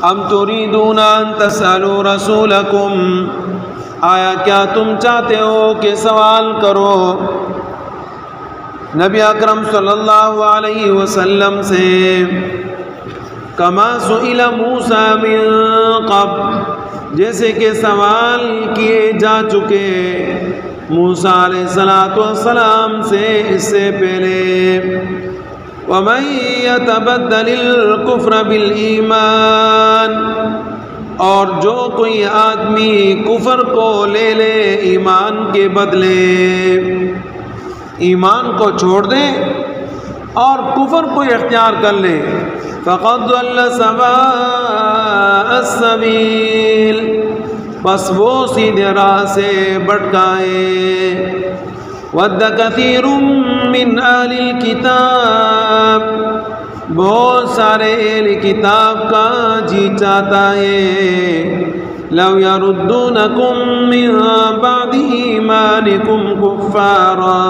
ام تريدون ان تسألوا رسولكم، آیا کیا تم چاہتے ہو کہ سوال کرو نبی اکرم صلی اللہ علیہ وسلم سے، کما سئل موسیٰ من قبل، جیسے کہ سوال کیے جا چکے موسیٰ علیہ السلام سے اس سے پہلے، وَمَن يَتَبَدَّلِ الْكُفْرَ بِالْإِيمَانِ، اور جو کوئی آدمی کفر کو لے لے ایمان کے بدلے، ایمان کو چھوڑ دے اور کفر کو اختیار کر لے، فَقَدْ ضَلَّ سَوَاءَ السَّبِيلِ، بس وہ سیدھے راہ سے بھٹکائے، وَدَّ كَثِيرٌ مِّنْ أَهْلِ الْكِتَابِ، بہت سارے اہل کتاب کا جی چاہتا ہے، لَوْ يَرُدُّونَكُم مِّن بَعْدِ إِيمَانِكُمْ كُفَّارًا،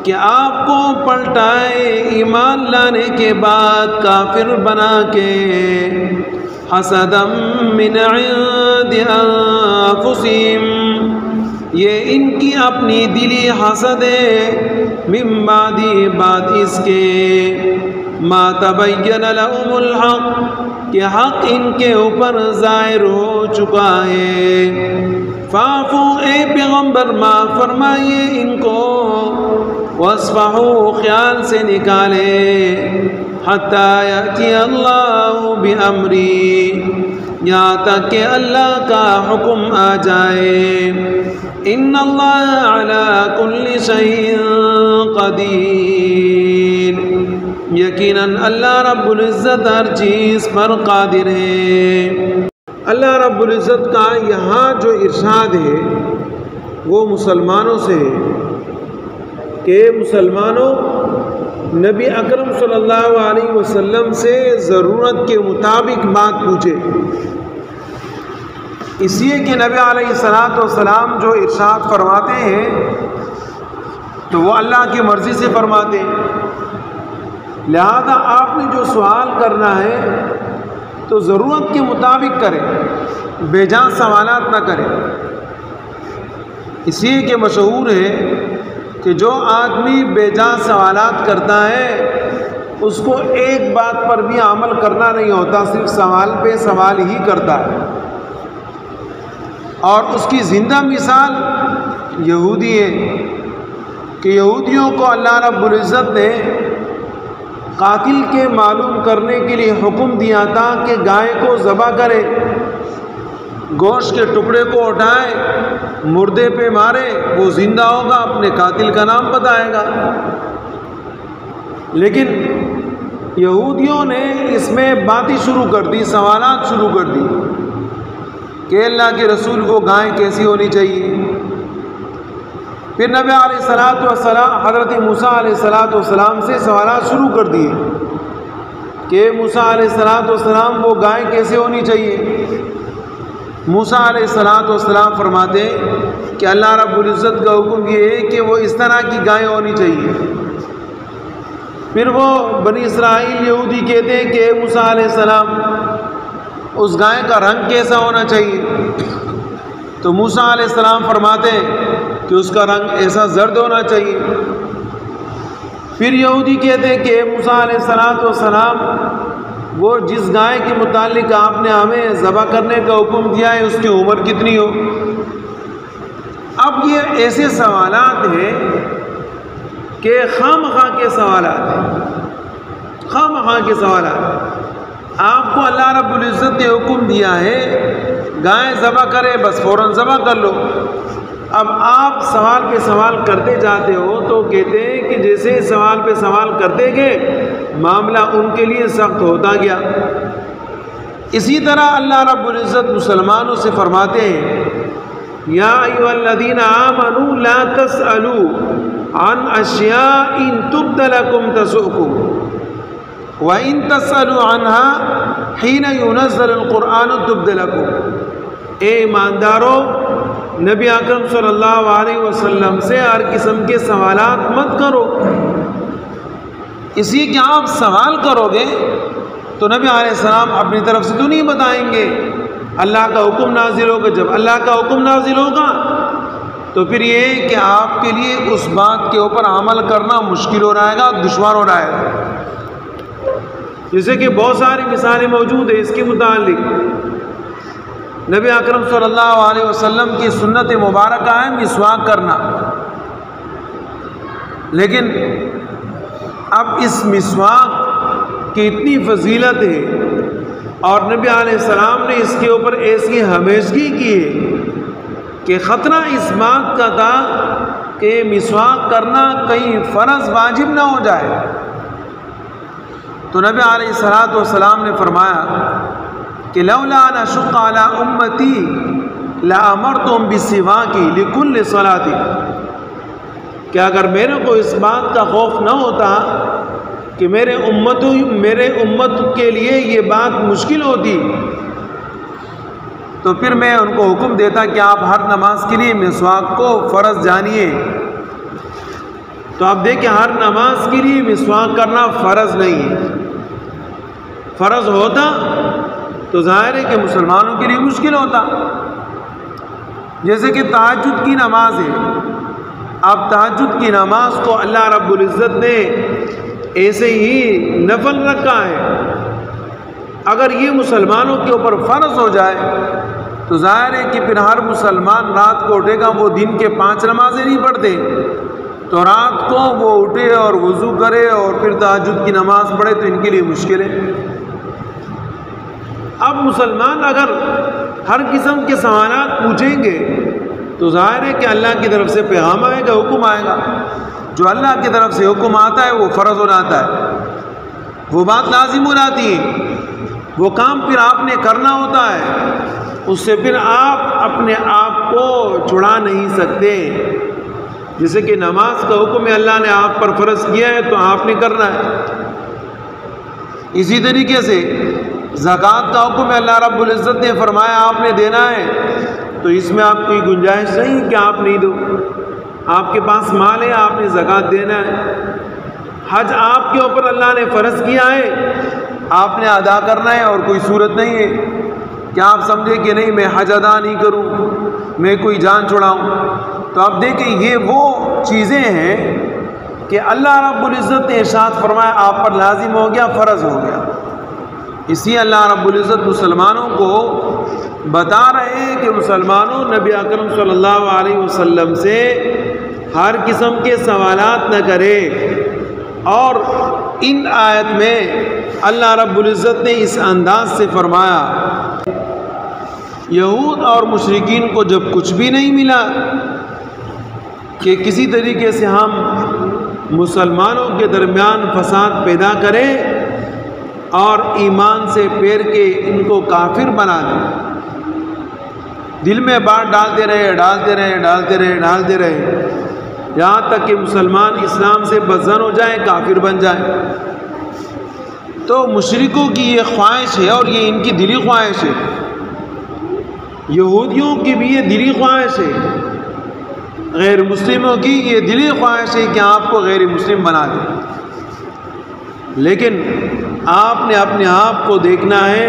کہ آپ کو پلٹائے ایمان لانے کے بعد کافر بنا کے، حَسَدًا مِّنْ عِندِ أَنفُسِهِمْ، یہ ان کی اپنی دلی حسد ہے، من بعد بات اس کے، ما تبین لهم الحق، کہ حق ان کے اوپر ظاہر ہو چکا ہے، فاعفو، اے پیغمبر معاف فرمائیے ان کو، واصفحو، خیال سے نکالے، حتی یأتی اللہ بامری، یہاں تک کہ اللہ کا حکم آ جائے، ان اللہ علی کل شیء قدیر، یقیناً اللہ رب العزت ہر چیز پر قادر ہے۔ اللہ رب العزت کا یہاں جو ارشاد ہے وہ مسلمانوں سے ہے کہ مسلمانوں نبی اکرم صلی اللہ علیہ وسلم سے ضرورت کے مطابق بات پوچھے، اس لیے کہ نبی علیہ السلام جو ارشاد فرماتے ہیں تو وہ اللہ کی مرضی سے فرماتے ہیں، لہذا آپ نے جو سوال کرنا ہے تو ضرورت کے مطابق کریں، بے جان سوالات نہ کریں، اس لیے کہ مشہور ہے کہ جو آدمی بے جان سوالات کرتا ہے اس کو ایک بات پر بھی عمل کرنا نہیں ہوتا، صرف سوال پہ سوال ہی کرتا ہے، اور اس کی زندہ مثال یہودی ہے کہ یہودیوں کو اللہ رب العزت نے قاتل کے معلوم کرنے کے لیے حکم دیا تھا کہ گائے کو ذبح کرے، گوشت کے ٹکڑے کو اٹھائے، مردے پہ مارے، وہ زندہ ہوگا، اپنے قاتل کا نام بتائے گا، لیکن یہودیوں نے اس میں باتیں شروع کر دی، سوالات شروع کر دی کہ اللہ کے رسول کو گائے کیسی ہونی چاہیے۔ پھر نبی علیہ السلام حضرت موسیٰ علیہ السلام سے سوالات شروع کر دیے کہ موسیٰ علیہ السلام وہ گائے کیسے ہونی چاہیے۔ موسیٰ علیہ السلام فرماتے ہیں کہ اللہ رب العزت کا حکم یہ ہے کہ وہ اس طرح کی گائے ہونی چاہیے۔ پھر وہ بنی اسرائیل یہودی کہتے ہیں کہ موسیٰ علیہ السلام اس گائے کا رنگ کیسا ہونا چاہیے، تو موسیٰ علیہ السلام فرماتے ہیں کہ اس کا رنگ ایسا زرد ہونا چاہیے۔ پھر یہودی کہتے ہیں کہ موسیٰ علیہ السلام وہ جس گائے کے متعلق آپ نے ہمیں ذبح کرنے کا حکم دیا ہے اس کی عمر کتنی ہو۔ اب یہ ایسے سوالات ہیں کہ خواہ کے سوالات ہیں، خواہ کے سوالات۔ آپ کو اللہ رب العزت نے حکم دیا ہے گائے ذبح کرے، بس فوراً ذبح کر لو۔ اب آپ سوال پہ سوال کرتے جاتے ہو تو کہتے ہیں کہ جیسے سوال پہ سوال کرتے گئے معاملہ ان کے لیے سخت ہوتا گیا۔ اسی طرح اللہ رب العزت مسلمانوں سے فرماتے ہیں یا ایھا الذین آمنوا لا تسألوا عن اشیاء ان تبد لکم تسؤکم وان تسألوا عنها حین ينزل القرآن تبد لکم۔ اے ایماندارو، نبی اکرم صلی اللہ علیہ وسلم سے ہر قسم کے سوالات مت کرو، اسی کہ آپ سوال کرو گے تو نبی علیہ السلام اپنی طرف سے تو نہیں بتائیں گے، اللہ کا حکم نازل ہوگا۔ جب اللہ کا حکم نازل ہوگا تو پھر یہ کہ آپ کے لیے اس بات کے اوپر عمل کرنا مشکل ہو رہے گا، دشوار ہو رہا ہے۔ جیسے کہ بہت ساری مثالیں موجود ہیں اس کے متعلق۔ نبی اکرم صلی اللہ علیہ وسلم کی سنت مبارکہ ہے مسواک کرنا، لیکن اب اس مسواک کی اتنی فضیلت ہے اور نبی علیہ السلام نے اس کے اوپر ایسی ہمیشگی کی ہے کہ خطرہ اس بات کا تھا کہ مسواک کرنا کہیں فرض واجب نہ ہو جائے۔ تو نبی علیہ السلام نے فرمایا کہ لولا ان اشق علی امتی لامرتهم بالسواک لکل صلاۃ، کہ اگر میرے کو اس بات کا خوف نہ ہوتا کہ میرے امت کے لیے یہ بات مشکل ہوتی تو پھر میں ان کو حکم دیتا کہ آپ ہر نماز کے لیے مسواک کو فرض جانیے۔ تو آپ دیکھیں ہر نماز کے لیے مسواک کرنا فرض نہیں ہے۔ فرض ہوتا تو ظاہر ہے کہ مسلمانوں کے لیے مشکل ہوتا۔ جیسے کہ تہجد کی نماز ہے، اب تہجد کی نماز کو اللہ رب العزت نے ایسے ہی نفل رکھا ہے، اگر یہ مسلمانوں کے اوپر فرض ہو جائے تو ظاہر ہے کہ پھر ہر مسلمان رات کو اٹھے گا، وہ دن کے 5 نمازیں نہیں پڑھتے، تو رات کو وہ اٹھے اور وضو کرے اور پھر تہجد کی نماز پڑھے تو ان کے لیے مشکل ہے۔ اب مسلمان اگر ہر قسم کے سوالات پوچھیں گے تو ظاہر ہے کہ اللہ کی طرف سے پیغام آئے گا، حکم آئے گا۔ جو اللہ کی طرف سے حکم آتا ہے وہ فرض ہو جاتا ہے، وہ بات لازم ہو جاتی ہے، وہ کام پھر آپ نے کرنا ہوتا ہے، اس سے پھر آپ اپنے آپ کو چھڑا نہیں سکتے۔ جیسے کہ نماز کا حکم اللہ نے آپ پر فرض کیا ہے تو آپ نے کرنا ہے۔ اسی طریقے سے زکوٰۃ کا حکم اللہ رب العزت نے فرمایا آپ نے دینا ہے، تو اس میں آپ کوئی گنجائش نہیں کہ آپ نہیں دو، آپ کے پاس مال ہے، آپ نے زکوٰۃ دینا ہے۔ حج آپ کے اوپر اللہ نے فرض کیا ہے، آپ نے ادا کرنا ہے، اور کوئی صورت نہیں ہے کہ آپ سمجھے کہ نہیں میں حج ادا نہیں کروں، میں کوئی جان چھڑاؤں۔ تو آپ دیکھیں یہ وہ چیزیں ہیں کہ اللہ رب العزت نے ارشاد فرمایا آپ پر لازم ہو گیا، فرض ہو گیا۔ اسی اللہ رب العزت مسلمانوں کو بتا رہے ہیں کہ مسلمانوں نبی اکرم صلی اللہ علیہ وسلم سے ہر قسم کے سوالات نہ کرے، اور ان آیت میں اللہ رب العزت نے اس انداز سے فرمایا، یہود اور مشرکین کو جب کچھ بھی نہیں ملا کہ کسی طریقے سے ہم مسلمانوں کے درمیان فساد پیدا کریں اور ایمان سے پھیر کے ان کو کافر بنا دیں، دل میں بات ڈالتے رہے یہاں تک کہ مسلمان اسلام سے بدظن ہو جائیں، کافر بن جائیں۔ تو مشرکوں کی یہ خواہش ہے اور یہ ان کی دلی خواہش ہے، یہودیوں کی بھی یہ دلی خواہش ہے، غیر مسلموں کی یہ دلی خواہش ہے کہ آپ کو غیر مسلم بنا دیں۔ لیکن آپ نے اپنے آپ کو دیکھنا ہے،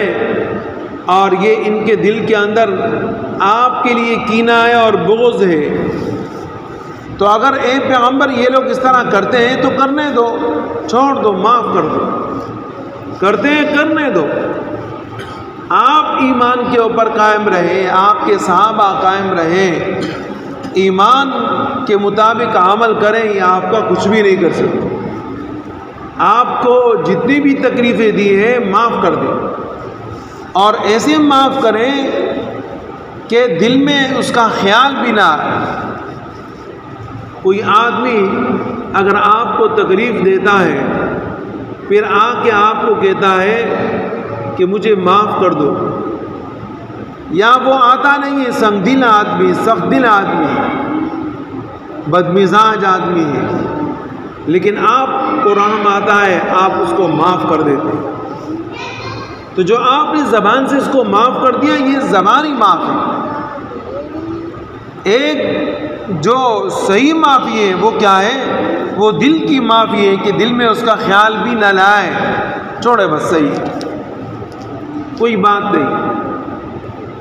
اور یہ ان کے دل کے اندر آپ کے لیے کینہ ہے اور بغض ہے۔ تو اگر اے پیغمبر یہ لوگ اس طرح کرتے ہیں تو کرنے دو، چھوڑ دو، معاف کر دو، کرتے ہیں کرنے دو۔ آپ ایمان کے اوپر قائم رہیں، آپ کے صحابہ قائم رہیں، ایمان کے مطابق عمل کریں، یہ آپ کا کچھ بھی نہیں کر سکتے۔ آپ کو جتنی بھی تکلیفیں دی ہیں معاف کر دیں، اور ایسے معاف کریں کہ دل میں اس کا خیال بھی نہ آئے۔ کوئی آدمی اگر آپ کو تکلیف دیتا ہے پھر آ کے آپ کو کہتا ہے کہ مجھے معاف کر دو، یا وہ آتا نہیں ہے، سنگ دل آدمی، سخت دل آدمی ہے، بدمزاج آدمی ہے، لیکن آپ کو رحم آتا ہے، آپ اس کو معاف کر دیتے ہیں۔ تو جو آپ نے زبان سے اس کو معاف کر دیا، یہ زبان ہی معاف ہے۔ ایک جو صحیح معافی ہے وہ کیا ہے؟ وہ دل کی معافی ہے کہ دل میں اس کا خیال بھی نہ لائے، چھوڑے بس، صحیح۔ کوئی بات نہیں۔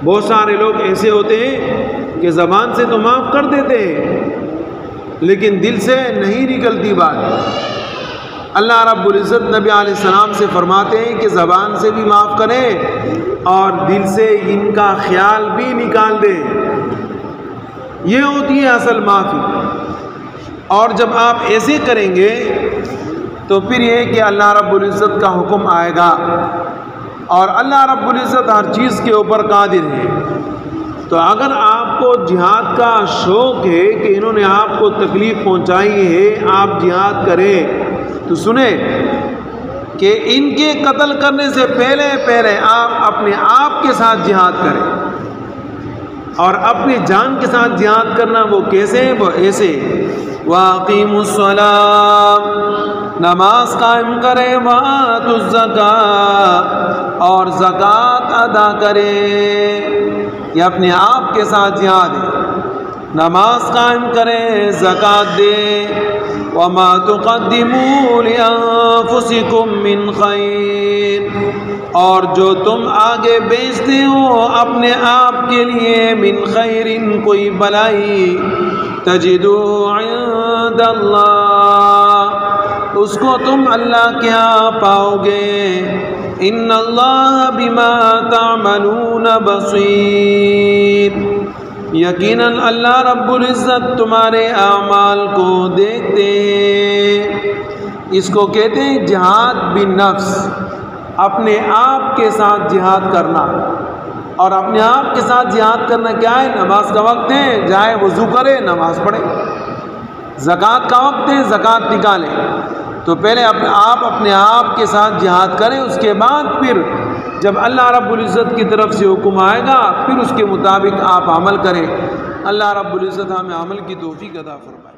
بہت سارے لوگ ایسے ہوتے ہیں کہ زبان سے تو معاف کر دیتے ہیں لیکن دل سے نہیں نکلتی بات۔ اللہ رب العزت نبی علیہ السلام سے فرماتے ہیں کہ زبان سے بھی معاف کریں اور دل سے ان کا خیال بھی نکال دیں، یہ ہوتی ہے اصل معافی۔ اور جب آپ ایسے کریں گے تو پھر یہ کہ اللہ رب العزت کا حکم آئے گا، اور اللہ رب العزت ہر چیز کے اوپر قادر ہے۔ تو اگر آپ کو جہاد کا شوق ہے کہ انہوں نے آپ کو تکلیف پہنچائی ہے، آپ جہاد کریں، تو سنیں کہ ان کے قتل کرنے سے پہلے آپ اپنے آپ کے ساتھ جہاد کریں، اور اپنی جان کے ساتھ جہاد کرنا وہ کیسے؟ وہ ایسے وَأَقِيمُوا الصَّلَاةَ، نماز قائم کرے، وَآتُوا الزَّكَاةَ، اور زکوٰۃ ادا کرے۔ یہ اپنے آپ کے ساتھ جہاد ہے، نماز قائم کرے، زکوٰۃ دے۔ وَمَا تُقَدِّمُوا لِأَنفُسِكُم مِّن خَيْرٍ، اور جو تم آگے بیچتے ہو اپنے آپ کے لیے، من خیرٍ، کوئی بلائی، تجدوا عند اللہ، اس کو تم اللہ کے ہاں پاؤ گے۔ ان اللہ بما تعملون بصیر، یقیناً اللہ رب العزت تمہارے اعمال کو دیکھتے ہیں۔ اس کو کہتے ہیں جہاد بالنفس، اپنے آپ کے ساتھ جہاد کرنا۔ اور اپنے آپ کے ساتھ جہاد کرنا کیا ہے؟ نماز کا وقت ہے، جائے وضو کرے، نماز پڑھے۔ زکوٰۃ کا وقت ہے، زکوٰۃ نکالے۔ تو پہلے آپ اپنے آپ کے ساتھ جہاد کریں، اس کے بعد پھر جب اللہ رب العزت کی طرف سے حکم آئے گا پھر اس کے مطابق آپ عمل کریں۔ اللہ رب العزت ہمیں عمل کی توفیق عطا فرمائے۔